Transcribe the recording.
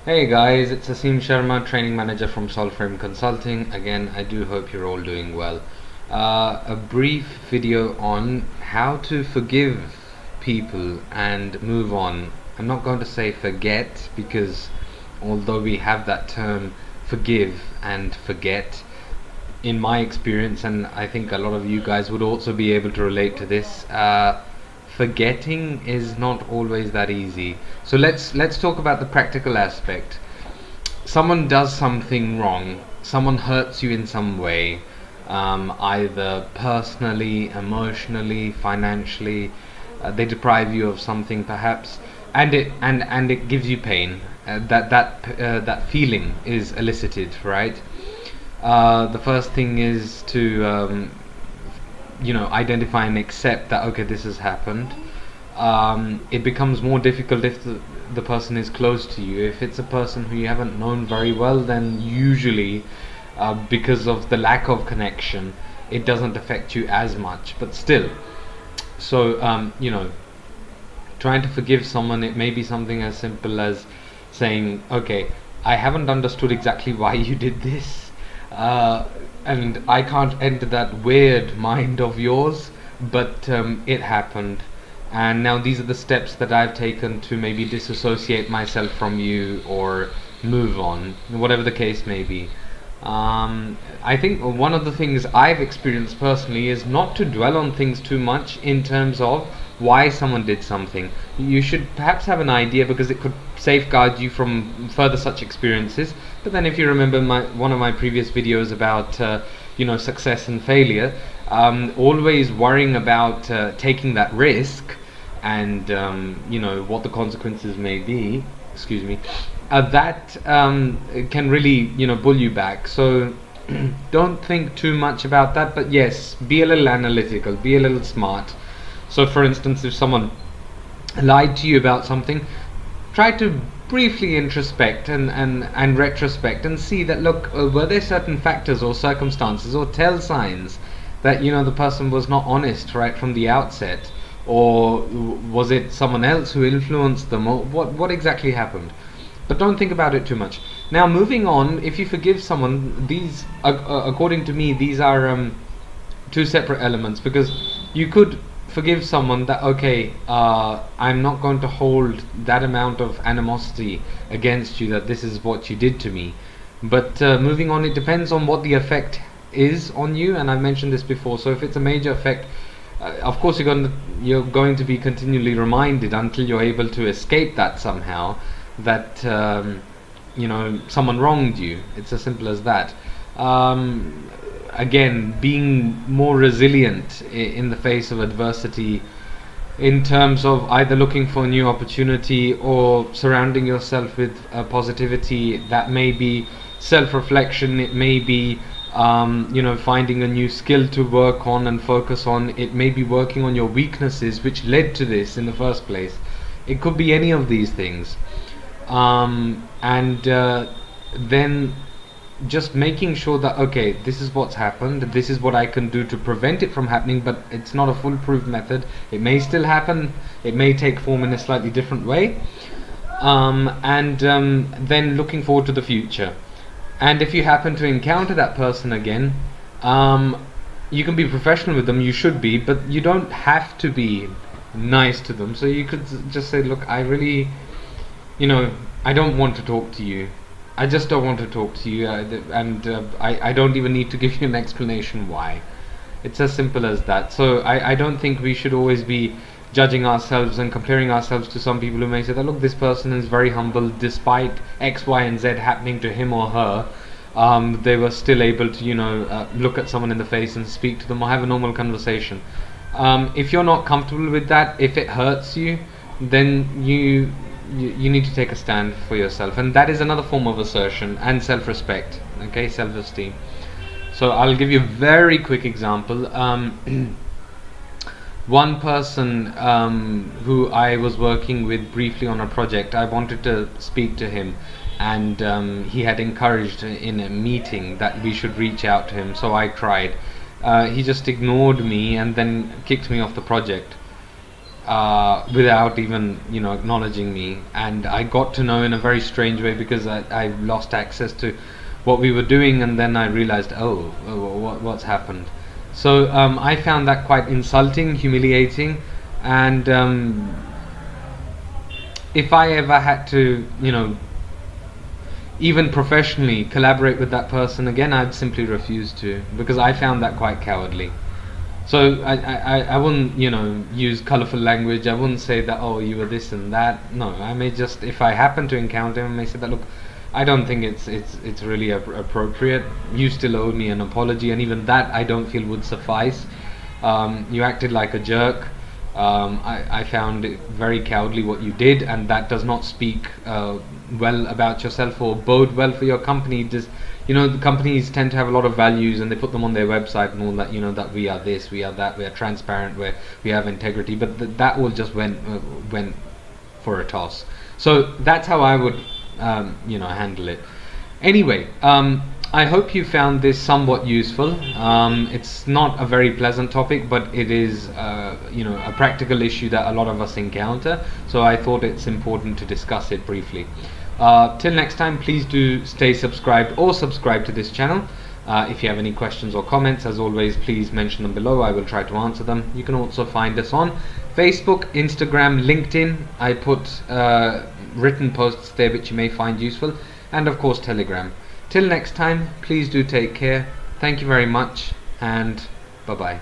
Hey guys, it's Aseem Sharma, training manager from Solframe Consulting. Again, I do hope you're all doing well. A brief video on how to forgive people and move on. I'm not going to say forget because although we have that term forgive and forget, in my experience, and I think a lot of you guys would also be able to relate to this, forgetting is not always that easy. So let's talk about the practical aspect. Someone does something wrong, someone hurts you in some way, either personally, emotionally, financially. They deprive you of something perhaps, and it gives you pain. That feeling is elicited, right? The first thing is to identify and accept that okay, this has happened. It becomes more difficult if the person is close to you. If it's a person who you haven't known very well, then usually because of the lack of connection, it doesn't affect you as much, but still. So trying to forgive someone, it may be something as simple as saying, okay, I haven't understood exactly why you did this, and I can't enter that weird mind of yours, but it happened, and now these are the steps that I've taken to maybe disassociate myself from you or move on, whatever the case may be. I think one of the things I've experienced personally is not to dwell on things too much in terms of why someone did something. You should perhaps have an idea because it could safeguard you from further such experiences. But then, if you remember one of my previous videos about success and failure, always worrying about taking that risk and what the consequences may be. Excuse me. That can really pull you back. So don't think too much about that. But yes, be a little analytical, be a little smart. So, for instance, if someone lied to you about something, try to briefly introspect and retrospect and see that, look, were there certain factors or circumstances or tell signs that the person was not honest right from the outset, or was it someone else who influenced them, or what exactly happened? But don't think about it too much. Now, moving on, if you forgive someone, these according to me, these are two separate elements, because you could forgive someone that okay, I'm not going to hold that amount of animosity against you, that this is what you did to me. But moving on, it depends on what the effect is on you, and I've mentioned this before. So if it's a major effect, of course you're going to be continually reminded until you're able to escape that somehow, that someone wronged you. It's as simple as that. Again, being more resilient in the face of adversity, in terms of either looking for a new opportunity or surrounding yourself with positivity. That may be self-reflection, it may be finding a new skill to work on and focus on, it may be working on your weaknesses which led to this in the first place. It could be any of these things. And then just making sure that okay, this is what's happened, this is what I can do to prevent it from happening, but it's not a foolproof method. It may still happen, it may take form in a slightly different way, and then looking forward to the future. And if you happen to encounter that person again, you can be professional with them, you should be, but you don't have to be nice to them. So you could just say, look, I really I don't want to talk to you. I just don't want to talk to you, and I don't even need to give you an explanation why. It's as simple as that. So I don't think we should always be judging ourselves and comparing ourselves to some people who may say that, look, this person is very humble, despite X, Y, and Z happening to him or her. They were still able to look at someone in the face and speak to them or have a normal conversation. If you're not comfortable with that, if it hurts you, then you need to take a stand for yourself, and that is another form of assertion and self-respect, okay, self-esteem. So I'll give you a very quick example. One person who I was working with briefly on a project, I wanted to speak to him, and he had encouraged in a meeting that we should reach out to him, so I tried. He just ignored me and then kicked me off the project. without even acknowledging me, and I got to know in a very strange way, because I lost access to what we were doing, and then I realized, what's happened. So I found that quite insulting, humiliating, and if I ever had to, even professionally collaborate with that person again, I'd simply refuse to, because I found that quite cowardly. So I wouldn't, use colorful language. I wouldn't say that, oh, you were this and that. No, I may just, if I happen to encounter him, I may say that, look, I don't think it's really appropriate. You still owe me an apology, and even that I don't feel would suffice. You acted like a jerk. I found it very cowardly what you did, and that does not speak well about yourself or bode well for your company. Just, the companies tend to have a lot of values, and they put them on their website and all that. That we are this, we are that, we are transparent, we have integrity. But that all just went for a toss. So that's how I would handle it. Anyway, I hope you found this somewhat useful. It's not a very pleasant topic, but it is a practical issue that a lot of us encounter, so I thought it's important to discuss it briefly. Till next time, please do stay subscribed or subscribe to this channel. If you have any questions or comments, as always, please mention them below. I will try to answer them. You can also find us on Facebook, Instagram, LinkedIn. I put written posts there which you may find useful, and of course Telegram. Till next time, please do take care. Thank you very much, and bye bye.